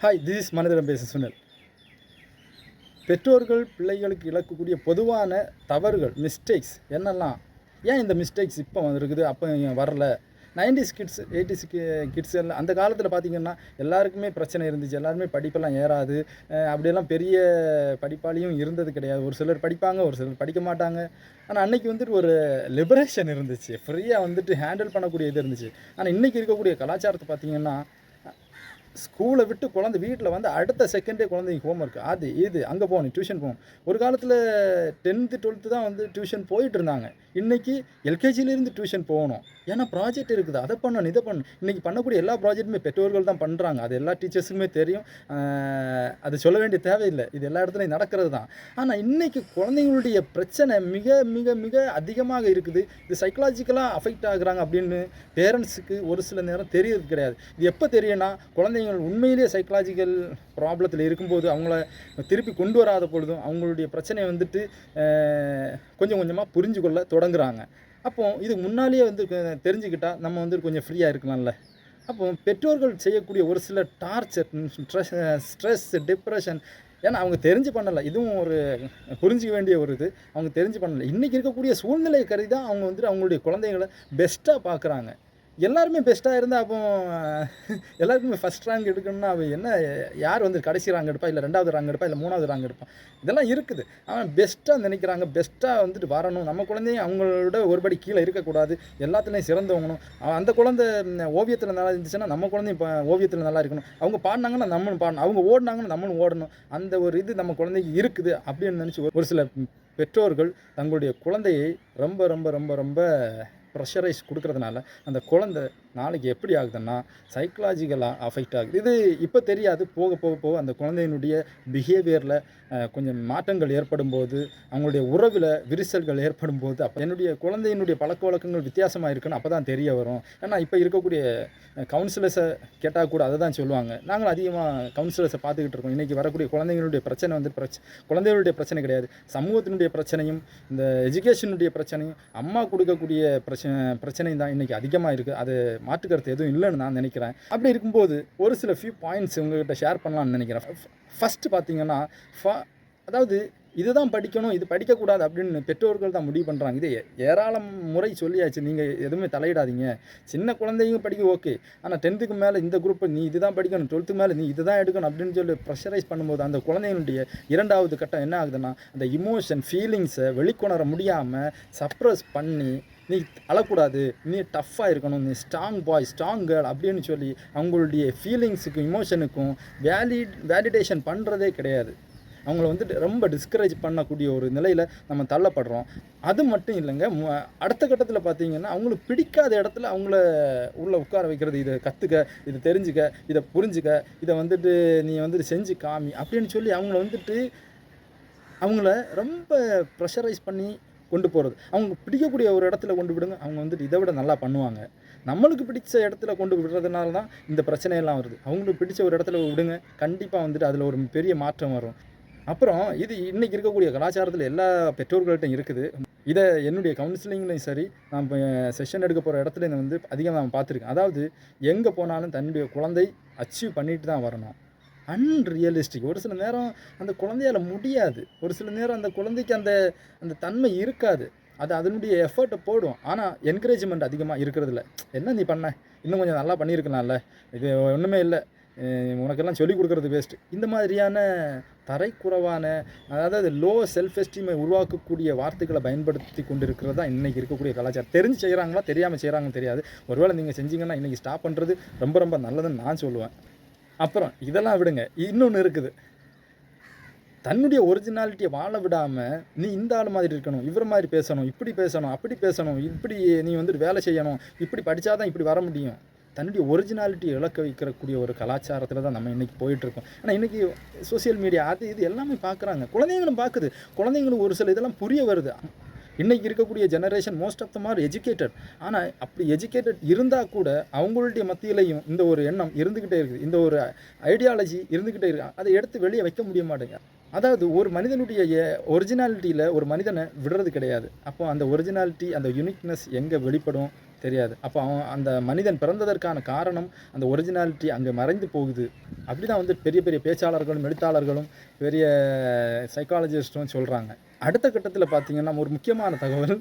Hi, this is மனிதரம் பேச சுனில். பெற்றோர்கள் பிள்ளைகளுக்கு இழக்கக்கூடிய பொதுவான தவறுகள், மிஸ்டேக்ஸ் என்னெல்லாம்? ஏன் இந்த மிஸ்டேக்ஸ் இப்போ இருக்குது, அப்போ வரல? 90s கிட்ஸ், 80s கிட்ஸ் எல்லாம் அந்த காலத்தில் பார்த்திங்கன்னா எல்லாருக்குமே பிரச்சனை இருந்துச்சு. எல்லாருமே படிப்பெல்லாம் ஏறாது. அப்படியெல்லாம் பெரிய படிப்பாளியும் இருந்தது கிடையாது. ஒரு சிலர் படிப்பாங்க, ஒரு சிலர் படிக்க மாட்டாங்க. ஆனால் அன்றைக்கி வந்துட்டு ஒரு லிபரேஷன் இருந்துச்சு. ஃப்ரீயாக வந்துட்டு ஹேண்டில் பண்ணக்கூடிய இது இருந்துச்சு. ஆனால் இன்றைக்கி இருக்கக்கூடிய கலாச்சாரத்தை பார்த்திங்கன்னா, ஸ்கூலை விட்டு குழந்தை வீட்டில் வந்து அடுத்த செகண்டே குழந்தைங்க ஹோம்ஒர்க், அது இது அங்கே போகணும், டியூஷன் போகணும். ஒரு காலத்தில் 10th 12th தான் வந்து டியூஷன் போயிட்டு இருந்தாங்க. இன்றைக்கி எல்கேஜிலேருந்து டியூஷன் போகணும். ஏன்னா ப்ராஜெக்ட் இருக்குது, அதை பண்ணணும், இதை பண்ணணும். இன்றைக்கி பண்ணக்கூடிய எல்லா ப்ராஜெக்ட்டுமே பெற்றோர்கள் தான் பண்ணுறாங்க. அது எல்லா டீச்சர்ஸுக்குமே தெரியும். அது சொல்ல வேண்டிய தேவையில்லை, இது எல்லா இடத்துலையும் நடக்கிறது தான். ஆனால் இன்றைக்கி குழந்தைங்களுடைய பிரச்சனை மிக மிக மிக அதிகமாக இருக்குது. இது சைக்கலாஜிக்கலாக அஃபெக்ட் ஆகுறாங்க அப்படின்னு பேரண்ட்ஸுக்கு ஒரு சில நேரம் தெரியறது கிடையாது. இது எப்போ தெரியும்னா, குழந்தைங்கள் உண்மையிலேயே சைக்கலாஜிக்கல் ப்ராப்ளத்தில் இருக்கும்போது, அவங்கள திருப்பி கொண்டு வராத பொழுதும் அவங்களுடைய பிரச்சனையை வந்துட்டு கொஞ்சம் கொஞ்சமாக புரிஞ்சு கொள்ள தொடங்குறாங்க. அப்போது இது முன்னாலேயே வந்து தெரிஞ்சுக்கிட்டால் நம்ம வந்து கொஞ்சம் ஃப்ரீயாக இருக்கலாம்ல. அப்போது பெற்றோர்கள் செய்யக்கூடிய ஒரு சில டார்ச்சர், ஸ்ட்ரெஸ், டிப்ரெஷன், ஏன்னா அவங்க தெரிஞ்சு பண்ணலை. இதுவும் ஒரு புரிஞ்சிக்க வேண்டிய ஒரு இது. அவங்க தெரிஞ்சு பண்ணலை. இன்றைக்கி இருக்கக்கூடிய சூழ்நிலை கருதி தான் அவங்க வந்துட்டு அவங்களுடைய குழந்தைங்களை பெஸ்ட்டாக பார்க்குறாங்க. எல்லாருமே பெஸ்ட்டாக இருந்தால் அப்போ எல்லாருக்குமே ஃபஸ்ட் ரேங்க் எடுக்கணும்னா அவன் என்ன, யார் வந்து கடைசி ரேங்க் எடுப்பா, இல்லை 2வது ரேங்க் எடுப்பா, இல்லை 3வது ரேங்க் எடுப்பான்? இதெல்லாம் இருக்குது. ஆனால் பெஸ்ட்டாக நினைக்கிறாங்க, பெஸ்ட்டாக வந்துட்டு வரணும். நம்ம குழந்தையும் அவங்களோட ஒருபடி கீழே இருக்கக்கூடாது, எல்லாத்துலேயும் சிறந்தவங்கணும். அந்த குழந்தை ஓவியத்தில் நல்லா இருந்துச்சுன்னா நம்ம குழந்தையும் இப்போ ஓவியத்தில் நல்லா இருக்கணும். அவங்க பாடினாங்கன்னா நம்மளும் பாடணும், அவங்க ஓடினாங்கன்னா நம்மளும் ஓடணும். அந்த ஒரு இது நம்ம குழந்தைக்கு இருக்குது அப்படின்னு நினச்சி ஒரு சில பெற்றோர்கள் தங்களுடைய குழந்தையை ரொம்ப ரொம்ப ரொம்ப ரொம்ப ப்ரெஷரைஸ் கொடுக்கறதுனால அந்த குழந்தை நாளைக்கு எப்படி ஆகுதுன்னா சைக்கலாஜிக்கலாக அஃபெக்ட் ஆகுது. இது இப்போ தெரியாது, போக போக போக அந்த குழந்தையினுடைய பிஹேவியரில் கொஞ்சம் மாற்றங்கள் ஏற்படும் போது, அவங்களுடைய உறவில் விரிசல்கள் ஏற்படும் போது, அப்போ என்னுடைய குழந்தையினுடைய பழக்க வழக்கங்கள் வித்தியாசமாக இருக்குன்னு அப்போ தான் தெரிய வரும். ஏன்னா இப்போ இருக்கக்கூடிய கவுன்சிலர்ஸை கேட்டால் கூட அதை தான் சொல்லுவாங்க. நாங்கள் அதிகமாக கவுன்சிலர்ஸை பார்த்துக்கிட்டு இருக்கோம். இன்றைக்கி வரக்கூடிய குழந்தைங்களுடைய பிரச்சனை வந்து குழந்தைகளுடைய பிரச்சனை கிடையாது, சமூகத்தினுடைய பிரச்சனையும் இந்த எஜுகேஷனுடைய பிரச்சனையும் அம்மா கொடுக்கக்கூடிய பிரச்சனையும் தான் இன்றைக்கி அதிகமாக இருக்குது. அது மாற்றுக்கருத்து எதுவும் இல்லைன்னு நான் நினைக்கிறேன். அப்படி இருக்கும்போது ஒரு சில ஃபியூ பாயிண்ட்ஸ் உங்கள்கிட்ட ஷேர் பண்ணலான்னு நினைக்கிறேன். ஃபஸ்ட்டு பார்த்தீங்கன்னா, அதாவது இதுதான் படிக்கணும், இது படிக்கக்கூடாது அப்படின்னு பெற்றோர்கள் தான் முடிவு பண்ணுறாங்க. இது ஏராளம் முறை சொல்லியாச்சு, நீங்கள் எதுவுமே தலையிடாதீங்க. சின்ன குழந்தைங்க படிக்க ஓகே, ஆனால் 10th மேலே இந்த குரூப் நீ இது தான் படிக்கணும், 12th மேலே நீ இது தான் எடுக்கணும் அப்படின்னு சொல்லி ப்ரெஷரைஸ் பண்ணும்போது அந்த குழந்தைங்களுடைய 2வது கட்டம் என்ன ஆகுதுன்னா, அந்த இமோஷன், ஃபீலிங்ஸை வெளிக்கொணர முடியாமல் சப்ரஸ் பண்ணி, நீ அழக்கூடாது, நீ டஃப்பாக இருக்கணும், நீ ஸ்ட்ராங் பாய், ஸ்ட்ராங் கேர்ள் அப்படின்னு சொல்லி அவங்களுடைய ஃபீலிங்ஸுக்கும் இமோஷனுக்கும் வேலிடேஷன் பண்ணுறதே கிடையாது. அவங்கள வந்துட்டு ரொம்ப டிஸ்கரேஜ் பண்ணக்கூடிய ஒரு நிலையில் நம்ம தள்ளப்படுறோம். அது மட்டும் இல்லைங்க, அடுத்த கட்டத்தில் பார்த்தீங்கன்னா அவங்களுக்கு பிடிக்காத இடத்துல அவங்கள உள்ளே உட்கார வைக்கிறது. இதை கற்றுக்க, இதை தெரிஞ்சுக்க, இதை புரிஞ்சுக்க, இதை வந்துட்டு நீ வந்துட்டு செஞ்சு காமி அப்படின்னு சொல்லி அவங்கள வந்துட்டு அவங்கள ரொம்ப ப்ரெஷரைஸ் பண்ணி கொண்டு போகிறது. அவங்க பிடிக்கக்கூடிய ஒரு இடத்துல கொண்டு விடுங்க, அவங்க வந்துட்டு இதை விட நல்லா பண்ணுவாங்க. நம்மளுக்கு பிடிச்ச இடத்துல கொண்டு விடுறதுனால தான் இந்த பிரச்சனையெல்லாம் வருது. அவங்களுக்கு பிடிச்ச ஒரு இடத்துல விடுங்க, கண்டிப்பாக வந்துட்டு அதில் ஒரு பெரிய மாற்றம் வரும். அப்புறம் இது இன்றைக்கி இருக்கக்கூடிய கலாச்சாரத்தில் எல்லா பெற்றோர்கள்ட்டையும் இருக்குது. இதை என்னுடைய கவுன்சிலிங்லையும் சரி, நான் இப்போ செஷன் எடுக்க போகிற இடத்துல வந்து அதிகமாக நான் பார்த்துருக்கேன். அதாவது எங்கே போனாலும் தன்னுடைய குழந்தை அச்சீவ் பண்ணிட்டு தான் வரணும். அன்ரியலிஸ்டிக். ஒரு சில நேரம் அந்த குழந்தையால் முடியாது, ஒரு சில நேரம் அந்த குழந்தைக்கு அந்த அந்த தன்மை இருக்காது. அது அதனுடைய எஃபர்ட்டை போடும், ஆனால் என்கரேஜ்மெண்ட் அதிகமாக இருக்கிறதில்ல. என்ன நீ பண்ண, இன்னும் கொஞ்சம் நல்லா பண்ணியிருக்கலாம்ல, இது ஒன்றுமே இல்லை, உனக்கெல்லாம் சொல்லிக் கொடுக்குறது வேஸ்ட்டு. இந்த மாதிரியான தரைக்குறைவான, அதாவது லோ செல்ஃப் எஸ்டீமை உருவாக்கக்கூடிய வார்த்தைகளை பயன்படுத்தி கொண்டு இருக்கிறது தான் இன்றைக்கி இருக்கக்கூடிய கலாச்சாரம். தெரிஞ்சு செய்கிறாங்களா, தெரியாமல் செய்கிறாங்கன்னு தெரியாது. ஒருவேளை நீங்கள் செஞ்சீங்கன்னா இன்றைக்கி ஸ்டாப் பண்ணுறது ரொம்ப ரொம்ப நல்லதுன்னு நான் சொல்லுவேன். அப்புறம் இதெல்லாம் விடுங்க, இன்னொன்று இருக்குது. தன்னுடைய ஒரிஜினாலிட்டியை வாழ விடாமல், நீ இந்த ஆள் மாதிரி இருக்கணும், இவர் மாதிரி பேசணும், இப்படி பேசணும், அப்படி பேசணும், இப்படி நீ வந்துட்டு வேலை செய்யணும், இப்படி படித்தா தான் இப்படி வர முடியும், தன்னுடைய ஒரிஜினாலிட்டியை இழக்க வைக்கக்கூடிய ஒரு கலாச்சாரத்தில் தான் நம்ம இன்றைக்கி போயிட்டுருக்கோம். ஆனால் இன்றைக்கி சோசியல் மீடியா அது இது எல்லாமே பார்க்குறாங்க, குழந்தைங்களும் பார்க்குது. குழந்தைங்களுக்கு ஒரு சில இதெல்லாம் புரிய வருது. இன்றைக்கி இருக்கக்கூடிய ஜெனரேஷன் மோஸ்ட் ஆஃப் த மார் எஜுகேட்டட். ஆனால் அப்படி எஜுகேட்டட் இருந்தால் கூட அவங்களுடைய மத்தியிலையும் இந்த ஒரு எண்ணம் இருந்துக்கிட்டே இருக்குது, இந்த ஒரு ஐடியாலஜி இருந்துக்கிட்டே இருக்குது. அதை எடுத்து வெளியே வைக்க முடிய மாட்டேங்க. அதாவது ஒரு மனிதனுடைய ஒரிஜினாலிட்டியில் ஒரு மனிதனை விடுறது கிடையாது. அப்போ அந்த ஒரிஜினாலிட்டி, அந்த யூனிக்னஸ் எங்கே வெளிப்படும், தெரியாது. அப்போ அவன் அந்த மனிதன் பிறந்ததற்கான காரணம், அந்த ஒரிஜினாலிட்டி அங்கே மறைந்து போகுது. அப்படி தான் வந்து பெரிய பெரிய பேச்சாளர்களும், எழுத்தாளர்களும், பெரிய சைக்காலஜிஸ்ட்டும் சொல்கிறாங்க. அடுத்த கட்டத்தில் பார்த்தீங்கன்னா, ஒரு முக்கியமான தகவல்,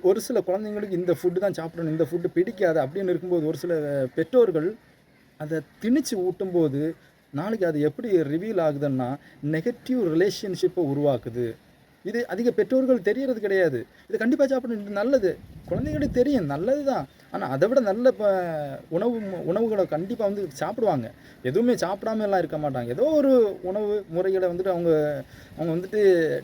ஒரு சில குழந்தைங்களுக்கு இந்த ஃபுட்டு தான் சாப்பிடணும், இந்த ஃபுட்டு பிடிக்காது அப்படின்னு இருக்கும்போது, ஒரு சில பெற்றோர்கள் அதை திணிச்சு ஊட்டும்போது, நாளைக்கு அது எப்படி ரிவீல் ஆகுதுன்னா, நெகட்டிவ் ரிலேஷன்ஷிப்பை உருவாக்குது. இது அதிக பெற்றோர்கள் தெரியறது கிடையாது. இது கண்டிப்பாக சாப்பிடணும், இது நல்லது. குழந்தைங்களுக்கு தெரியும் நல்லது தான். ஆனால் அதை விட நல்ல உணவுகளை கண்டிப்பாக வந்து சாப்பிடுவாங்க. எதுவுமே சாப்பிடாமலாம் இருக்க மாட்டாங்க. ஏதோ ஒரு உணவு முறைகளை வந்துட்டு அவங்க வந்துட்டு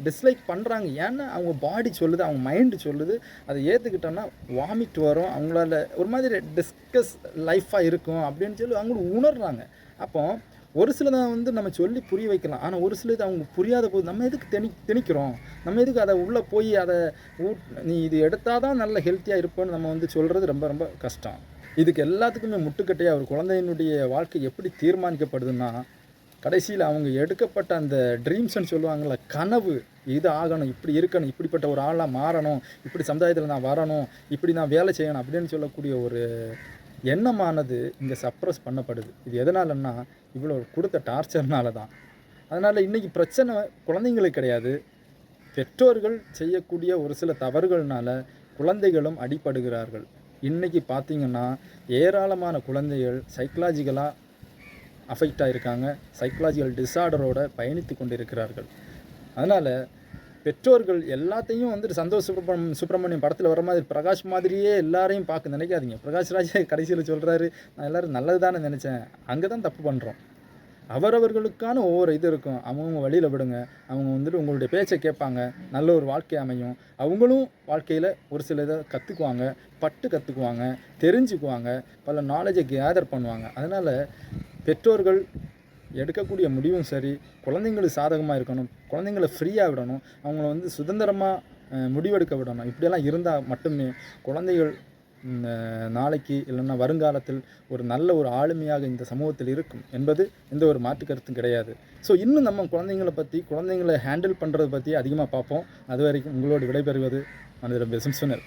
டிஸ்லைக் பண்ணுறாங்க. ஏன்னா அவங்க பாடி சொல்லுது, அவங்க மைண்டு சொல்லுது. அதை ஏற்றுக்கிட்டோன்னா வாமிட் வரும், அவங்களால ஒரு மாதிரி டிஸ்கஸ் லைஃபாக இருக்கும் அப்படின்னு சொல்லி அவங்களுக்கு உணர்றாங்க. அப்போ ஒரு சிலதை வந்து நம்ம சொல்லி புரிய வைக்கலாம். ஆனால் ஒரு சிலது அவங்க புரியாத போது நம்ம எதுக்கு திணிக்கிறோம், நம்ம எதுக்கு அதை உள்ளே போய் அதை நீ இது எடுத்தால் தான் நல்ல ஹெல்த்தியாக இருப்பேன்னு நம்ம வந்து சொல்கிறது ரொம்ப ரொம்ப கஷ்டம். இதுக்கு எல்லாத்துக்குமே முட்டுக்கட்டையாக ஒரு குழந்தையினுடைய வாழ்க்கை எப்படி தீர்மானிக்கப்படுதுன்னா, கடைசியில் அவங்க எடுக்கப்பட்ட அந்த ட்ரீம்ஸ்ன்னு சொல்லுவாங்கள்ல, கனவு, இது ஆகணும், இப்படி இருக்கணும், இப்படிப்பட்ட ஒரு ஆளாக மாறணும், இப்படி சமுதாயத்தில் நான் வரணும், இப்படி நான் வேலை செய்யணும் அப்படின்னு சொல்லக்கூடிய ஒரு எண்ணமானது இங்கே சப்ரஸ் பண்ணப்படுது. இது எதனாலன்னா, இவ்வளோ கொடுத்த டார்ச்சர்னால தான். அதனால் இன்றைக்கி பிரச்சனை குழந்தைங்களுக்கு கிடையாது, பெற்றோர்கள் செய்யக்கூடிய ஒரு சில தவறுகள்னால குழந்தைகளும் அடிபடுகிறார்கள். இன்றைக்கி பார்த்திங்கன்னா ஏராளமான குழந்தைகள் சைக்கலாஜிக்கலாக அஃபெக்ட் ஆகிருக்காங்க, சைக்கலாஜிக்கல் டிஸார்டரோடு பயணித்து கொண்டிருக்கிறார்கள். அதனால் பெற்றோர்கள் எல்லாத்தையும் வந்துட்டு சந்தோஷ் சுப்ரமணியம் படத்தில் வர மாதிரி பிரகாஷ் மாதிரியே எல்லாரையும் பார்க்க நினைக்காதீங்க. பிரகாஷ் ராஜ் கடைசியில் சொல்கிறாரு, நான் எல்லோரும் நல்லது தானே நினச்சேன். அங்கே தான் தப்பு பண்ணுறோம். அவரவர்களுக்கான ஒவ்வொரு இது இருக்கும். அவங்க வழியில் விடுங்க. அவங்க வந்துட்டு உங்களுடைய பேச்சை கேட்பாங்க, நல்ல ஒரு வாழ்க்கை அமையும். அவங்களும் வாழ்க்கையில் ஒரு சில இதை கற்றுக்குவாங்க, கற்றுக்குவாங்க, தெரிஞ்சுக்குவாங்க, பல நாலேஜை கேதர் பண்ணுவாங்க. அதனால் பெற்றோர்கள் எடுக்கக்கூடிய முடிவும் சரி, குழந்தைங்களுக்கு சாதகமாக இருக்கணும், குழந்தைங்கள ஃப்ரீயாக விடணும், அவங்கள வந்து சுதந்திரமாக முடிவெடுக்க விடணும். இப்படியெல்லாம் இருந்தால் மட்டுமே குழந்தைகள் நாளைக்கு இல்லைன்னா வருங்காலத்தில் ஒரு நல்ல ஒரு ஆளுமையாக இந்த சமூகத்தில் இருக்கும் என்பது எந்த ஒரு மாற்று கருத்தும் கிடையாது. ஸோ இன்னும் நம்ம குழந்தைங்களை ஹேண்டில் பண்ணுறதை பற்றி அதிகமாக பார்ப்போம். அது வரைக்கும் உங்களோடு விடைபெறுவது மனிதரம் பேசும் சுனில்.